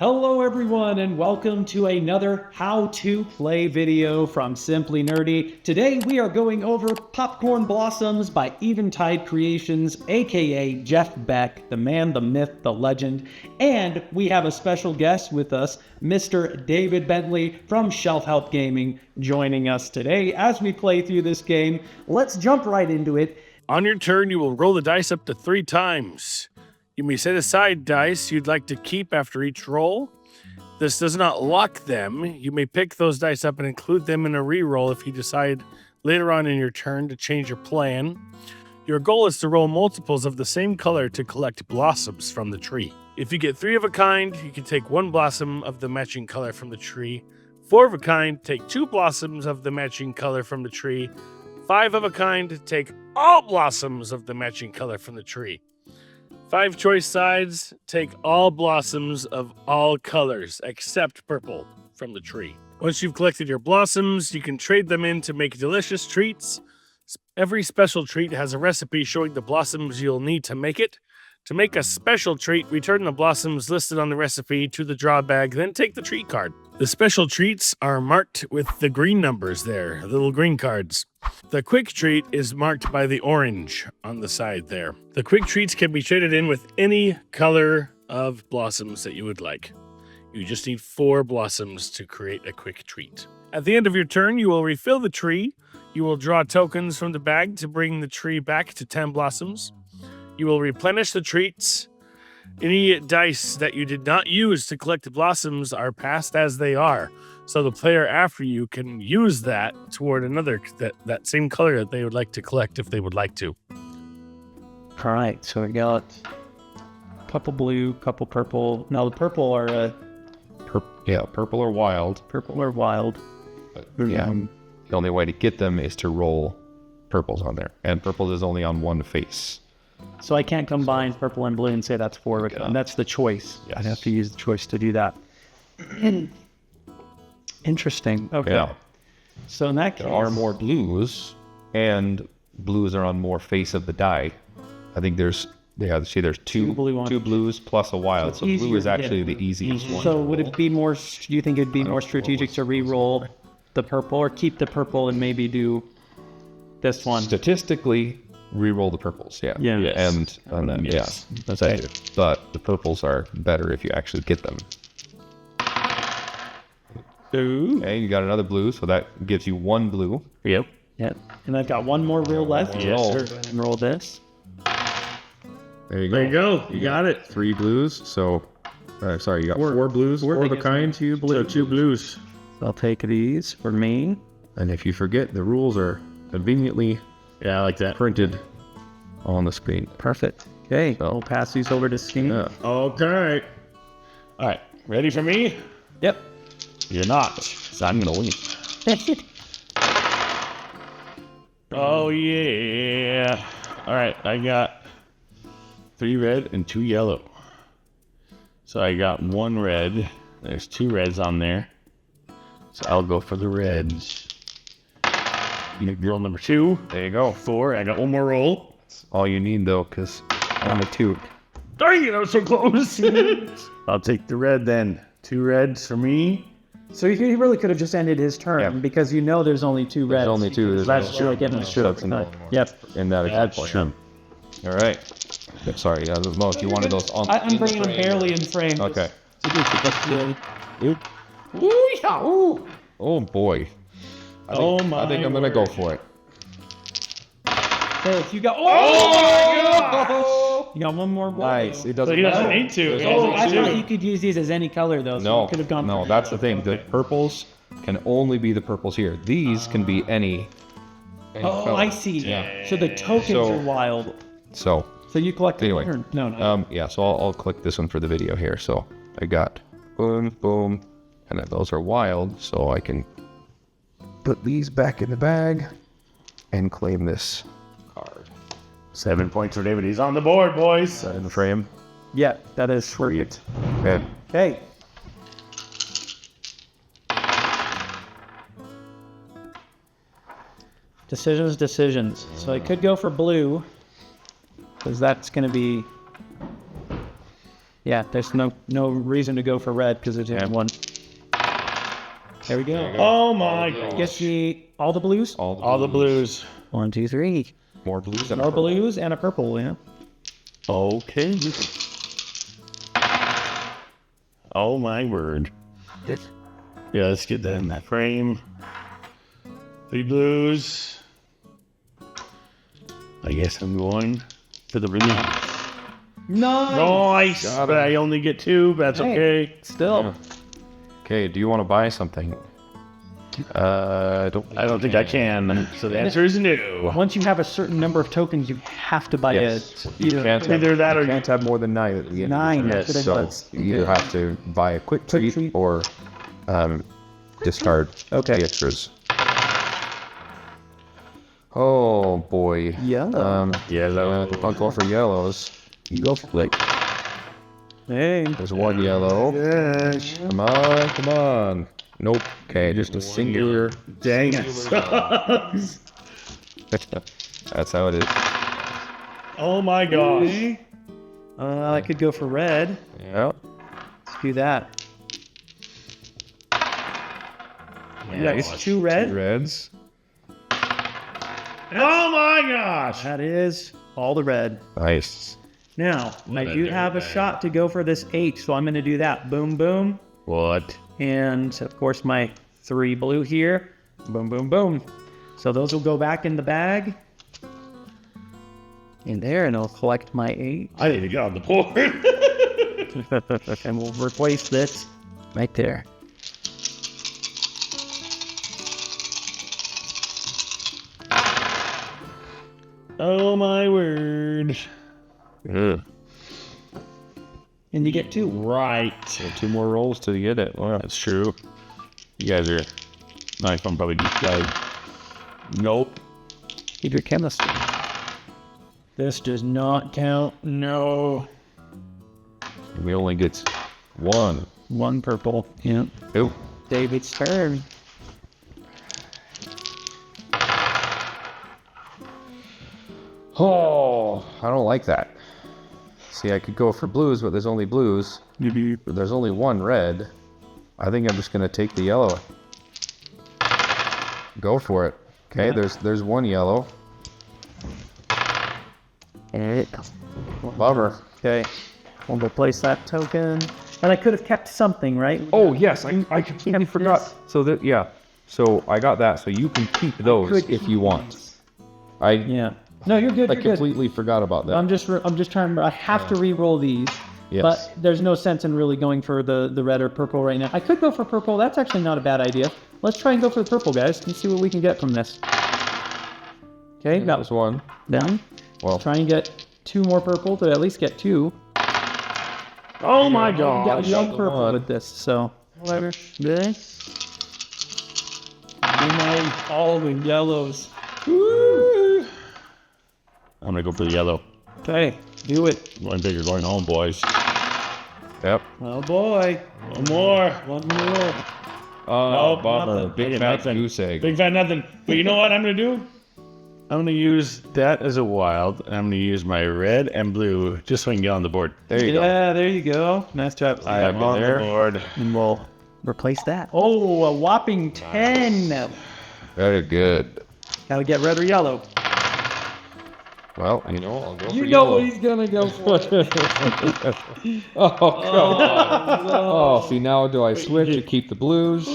Hello everyone and welcome to another how to play video from Simply Nerdy. Today we are going over Popcorn Blossoms by Eventide Creations, aka Jeff Beck, the man, the myth, the legend. And we have a special guest with us, Mr. David Bentley from Shelf Help Gaming, joining us today as we play through this game. Let's jump right into it. On your turn, you will roll the dice up to 3 times. You may set aside dice you'd like to keep after each roll. This does not lock them. You may pick those dice up and include them in a reroll if you decide later on in your turn to change your plan. Your goal is to roll multiples of the same color to collect blossoms from the tree. If you get 3 of a kind, you can take 1 blossom of the matching color from the tree. 4 of a kind, take 2 blossoms of the matching color from the tree. 5 of a kind, take all blossoms of the matching color from the tree. 5 choice sides, take all blossoms of all colors except purple from the tree. Once you've collected your blossoms, you can trade them in to make delicious treats. Every special treat has a recipe showing the blossoms you'll need to make it. To make a special treat, return the blossoms listed on the recipe to the draw bag, then take the treat card. The special treats are marked with the green numbers there, the little green cards. The quick treat is marked by the orange on the side there. The quick treats can be traded in with any color of blossoms that you would like. You just need 4 blossoms to create a quick treat. At the end of your turn, you will refill the tree. You will draw tokens from the bag to bring the tree back to 10 blossoms. You will replenish the treats. Any dice that you did not use to collect blossoms are passed as they are. So the player after you can use that toward another, that same color that they would like to collect if they would like to. All right, so we got a couple blue, couple purple. Now the purple are purple or wild. Purple or wild. But yeah, the only way to get them is to roll purples on there. And purple is only on one face. So I can't combine purple and blue and say that's 4 of a kind. That's the choice. Yes. I'd have to use the choice to do that. Interesting. Okay. Yeah. So in that case, There are more blues, and blues are on more face of the die. I think there's two blues plus a wild. So blue is actually the easiest one. So would it be more, do you think it'd be more strategic to re-roll the purple or keep the purple and maybe do this one? Statistically, re-roll the purples, yeah. Yes. And yes, that's it. But the purples are better if you actually get them. Ooh. Okay, you got another blue, so that gives you 1 blue. Yep. Yep. And I've got one more reel left. Yes, sir. Go ahead and roll this. There you go. There you go. You got it. 3 blues, so... sorry, you got 4 blues, 4 of a kind. 2 blues. So 2 blues. I'll take these for me. And if you forget, the rules are conveniently Yeah, I like that. printed on the screen. Perfect. Okay, we'll pass these over to Steve. Yeah. Okay. All right. Ready for me? Yep. You're not. So I'm going to win. Oh, yeah. All right. I got 3 red and 2 yellow. So I got 1 red. There's 2 reds on there. So I'll go for the reds. Roll number 2. There you go. 4. I got 1 more roll. All you need, though, because I'm a 2. Dang it, I was so close. I'll take the red then. 2 reds for me. So he really could have just ended his turn because you know there's only 2 reds. There's only 2. That's true. Yep. In that exact point. All right. Sorry, Mo, if you wanted those on... I'm bringing them barely in frame. Okay. Ooh. Oh, boy. I think I'm going to go for it. Eric, you got... Oh, my God! You got 1 more blow. Nice. It doesn't He doesn't matter. need to. I thought you could use these as any color, though. So No, you could have gone for that's the thing. The purples can only be the purples here. These can be any color. I see. Yeah. So the tokens are wild. So you collected anyway, one? No. yeah. So I'll click this one for the video here. So I got boom, boom, and then those are wild. So I can put these back in the bag and claim this card. 7 points for David. He's on the board, boys. In the frame. Yeah, that is perfect. Okay. Okay. Decisions. So I could go for blue, because that's going to be Yeah, there's no reason to go for red because it's in one. There we go. Oh my god. Get all the blues? All the blues. 1, 2, 3. More blues and More blues and a purple, yeah. Okay. Oh my word. Yeah, let's get that in that frame. 3 blues. I guess I'm going for the blue. Nice. But I only get 2, but that's okay. Still. Okay, do you want to buy something? I don't think I can. So the answer is no. Once you have a certain number of tokens, you have to buy Yes. it. You can't have, Either that or you can't have more than 9 at the end. 9. Yes, Yes, So you either have to buy a quick treat or discard Okay. the extras. Oh boy. Yellow. Yellow. I'll go for yellows. You go for like. Hey. There's 1 yellow. Yes. Come on, come on. Nope. Okay, just a singular. Dang it. Sucks. That's how it is. Oh my gosh. I could go for red. Yeah. Let's do that. Yes. 2 red. Reds. Oh my gosh. That is all the red. Nice. Now, I do have a shot to go for this 8, so I'm going to do that. Boom, boom. What? And, of course, my 3 blue here. Boom, boom, boom. So those will go back in the bag. In there, and I'll collect my 8. I need to get on the board. And we'll replace this right there. Oh my word. Ugh. And you get 2. Right. So 2 more rolls to get it. Wow. That's true. You guys are nice. I'm probably just like, nope. Keep your chemistry. This does not count. No. We only get 1. 1 purple. Yeah. Nope. David's turn. Oh, I don't like that. See, I could go for blues, but there's only blues. There's only 1 red. I think I'm just gonna take the yellow. Go for it. Okay, there's 1 yellow. Bummer. Okay. We'll replace that token. And I could have kept something, right? Oh yes, I completely forgot. So that so I got that. So you can keep those if you want. Yeah. No, you're good. I You're good. completely forgot about that. I'm just trying. I have to re-roll these. Yes. But there's no sense in really going for the red or purple right now. I could go for purple. That's actually not a bad idea. Let's try and go for the purple, guys, and see what we can get from this. Okay, that was 1. down. Well, Try and get 2 more purple to at least get 2. Oh my god. Get 1 purple with this, so whatever. This. All the yellows. Woo. I'm gonna go for the yellow. Okay, do it. Going big or going home, boys. yep. Oh boy. One more. 1 more. Oh, bummer. Big fat goose egg. Big fat nothing. But you know what I'm gonna do? I'm gonna use that as a wild, and I'm gonna use my red and blue just so I can get on the board. There you go. Yeah, there you go. Nice job. I'm on the board. And we'll replace that. Oh, a whopping 10. Very good. Gotta get red or yellow. Well, I'll go for You know yellow. what he's gonna go for. Oh, come on. Oh, see, now do I switch to keep the blues?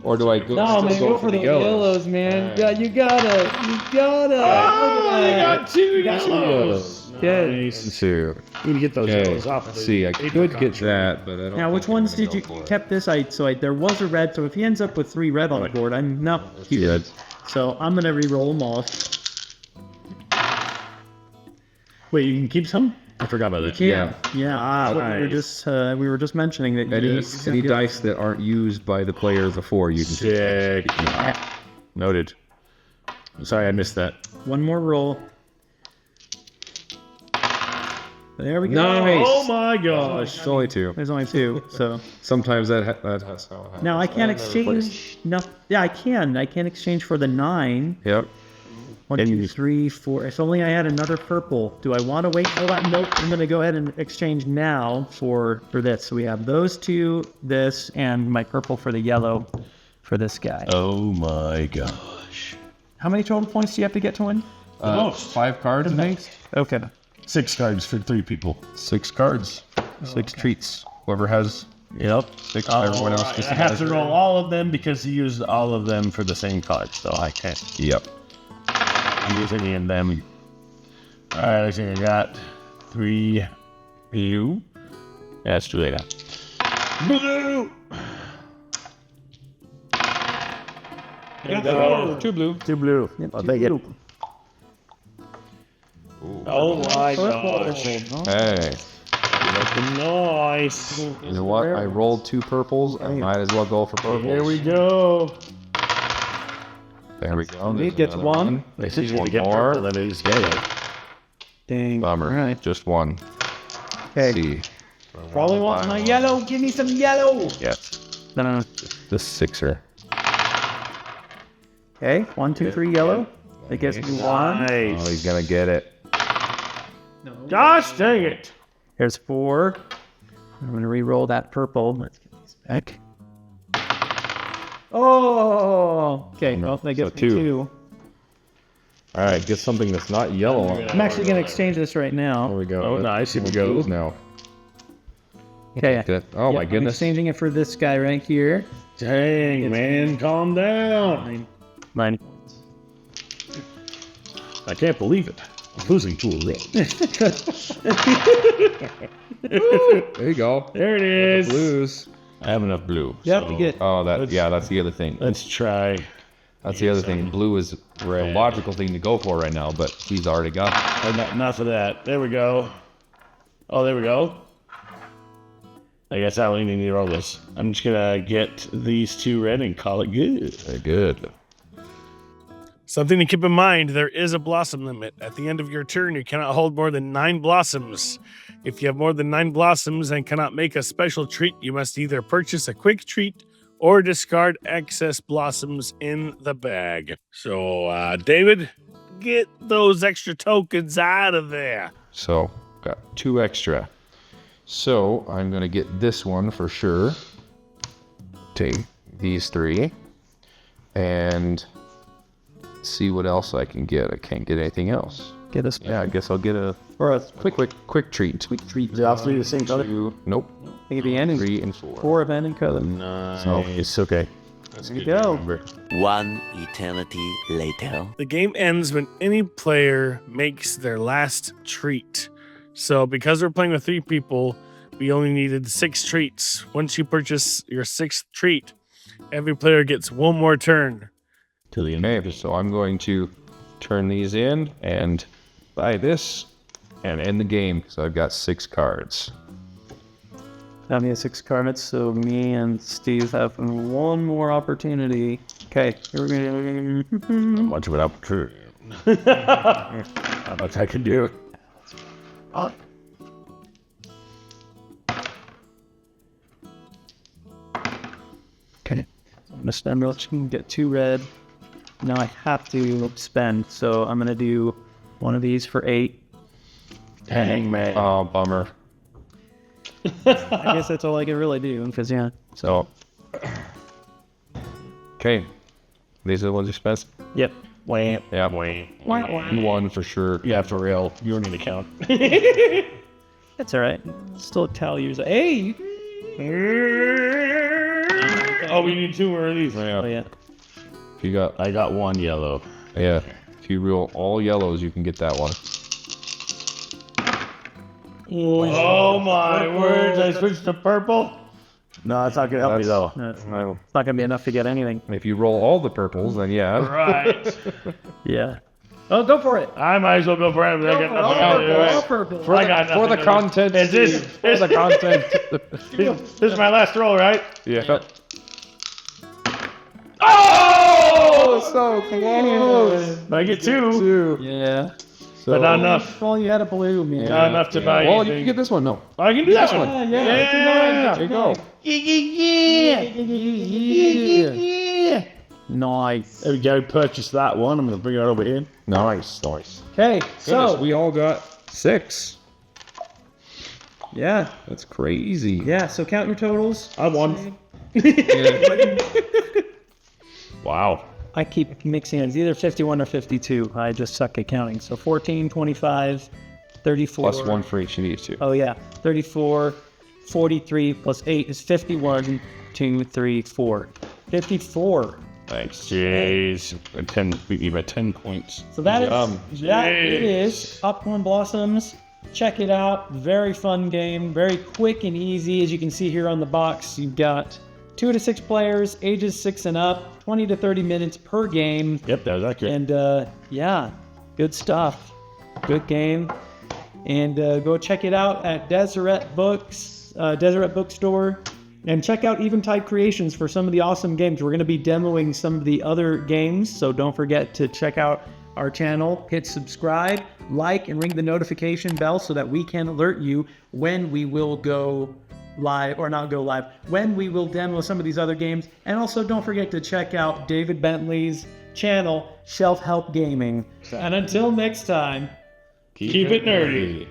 Or do I go, No, man, go for the yellows, man. Yeah, you gotta. Oh, I got 2 yellows. Good. Nice. Two. Need to get those Okay, yellows off. let's see, I could get that, but I don't Now, which think I'm ones gonna did you go for it. kept this? There was a red, so if he ends up with 3 red on the board, I'm not. Good. So I'm gonna re-roll them all. Wait, you can keep some? I forgot about that. Yeah. Yeah. nice. We were just mentioning that. Any dice that aren't used by the player before, you can Sick. Noted. Sorry, I missed that. One more roll. There we go. Nice. Oh my gosh. It's only 2. There's only 2, so Sometimes that's how it happens. now I can't exchange. No, yeah, I can. I can exchange for the 9. Yep. 1, 2, 3, 4. If only I had another purple. Do I want to wait for that? Nope. I'm going to go ahead and exchange now for this. So we have those two, this, and my purple for the yellow for this guy. Oh my gosh. How many total points do you have to get to win? Most. 5 cards, I think. Okay. 6 cards for 3 people. 6 cards. 6 treats. Whoever has Yep. 6, everyone else I just have has to roll all of them because he used all of them for the same card, so I can't. Yep. I'm using any of them. All right, let's see. I got 3 blue. Yeah, it's too late now. Blue. Oh, 2 blue. 2 blue. I'll take it. Oh my gosh. Hey. Looking nice. You know what? I rolled 2 purples. I might as well go for purples. Here we go. There we go. He There's gets another one. They said you One to get more. purple, then it is yellow. Dang. Bummer. All right. Just 1. Okay. See. Probably want my yellow. Give me some yellow. Yes. No. The 6er. Okay. 1, 2, 3 yellow. That gets me 1. Oh, Nice. he's gonna get it. Gosh dang it. Here's 4. I'm going to re-roll that purple. Let's get these back. Oh! Okay, well, they get So 2. 2. All right, get something that's not yellow. I'm actually going to exchange this right There now. we go. Oh, nice. Here we Goes go. now. Okay. Oh my I'm goodness. exchanging it for this guy right here. Dang, man, calm down. 9. I can't believe it. I'm losing to a row. There you go. There it is. Blues. I have enough blue. Yep, so you get. Oh, that's the other thing. Let's try. That's the other thing. Blue is the logical thing to go for right now, but he's already got it. Oh, enough of that. There we go. Oh, there we go. I guess I only need to roll this. I'm just gonna get these 2 red and call it good. Very good. Something to keep in mind, there is a blossom limit. At the end of your turn, you cannot hold more than 9 blossoms. If you have more than 9 blossoms and cannot make a special treat, you must either purchase a quick treat or discard excess blossoms in the bag. So, David, get those extra tokens out of there. So, got 2 extra. So, I'm going to get this one for sure. Take these 3. And see what else I can get. I can't get anything else. Get us. Yeah, I guess I'll get a Or a quick treat. quick treat. They all 3 the same color? 2. Nope. They give you end 3 and 4. 4 of end and color. Nice. Okay. There you go. One eternity later. The game ends when any player makes their last treat. So because we're playing with 3 people, we only needed 6 treats. Once you purchase your 6th treat, every player gets 1 more turn. To the end. Okay, so I'm going to turn these in and buy this and end the game. So I've got 6 cards. Now me 6 cards, so me and Steve have 1 more opportunity. Okay, here we go. Much of it up true. How much I can do. Okay, so I'm gonna spend real cheap, get 2 red. Now I have to spend, so I'm gonna do 1 of these for 8. Dang, man. Oh, bummer. I guess that's all I can really do, because yeah. So, okay. These are the ones you spent? Yep. Wham. Yeah. Wham. 1 for sure. Yeah, for real. You don't need to count. That's alright. Still a tally years. Hey! Oh, we need 2 more of these. Oh yeah. If you got, I got 1 yellow. yeah. If you roll all yellows, you can get that one. Oh my words! I switched to purple. No, it's not gonna help me though. No, it's not gonna be enough to get anything. If you roll all the purples, then yeah. Right. Yeah. Oh, go for it. I might as well go for it. I got nothing to do. All purple. I got For the nothing to do. content. Is this For the content. this is my last roll, right? Yeah. Oh! So close. But I get 2, Yeah. but not enough. Well, you had a blue, man. Not enough to buy Well, you anything. can get this one. No. I can do that one. Yeah. There you go. Yeah. Nice. There we go. Purchase that one. I'm going to bring it over here. Nice. Okay, So so we all got 6. yeah, That's crazy. yeah. So count your totals. I won. Wow. I keep mixing it. It's either 51 or 52. I just suck at counting. So 14, 25, 34. Plus 1 for each of these two. Oh, yeah. 34, 43 plus 8 is 51, 2, 3, 4. 54. Thanks. Jeez. We gave it 10 points. So that Yay. it is Popcorn Blossoms. Check it out. Very fun game. Very quick and easy. As you can see here on the box, you've got 2 to 6 players, ages 6 and up, 20 to 30 minutes per game. Yep, that was accurate. And yeah, good stuff. Good game. And go check it out at Deseret Books, Deseret Bookstore. And check out Eventide Creations for some of the awesome games. We're going to be demoing some of the other games, so don't forget to check out our channel. Hit subscribe, like, and ring the notification bell so that we can alert you when we will go live, or not go live, when we will demo some of these other games. And also don't forget to check out David Bentley's channel, Shelf Help Gaming. And until next time, Keep it nerdy.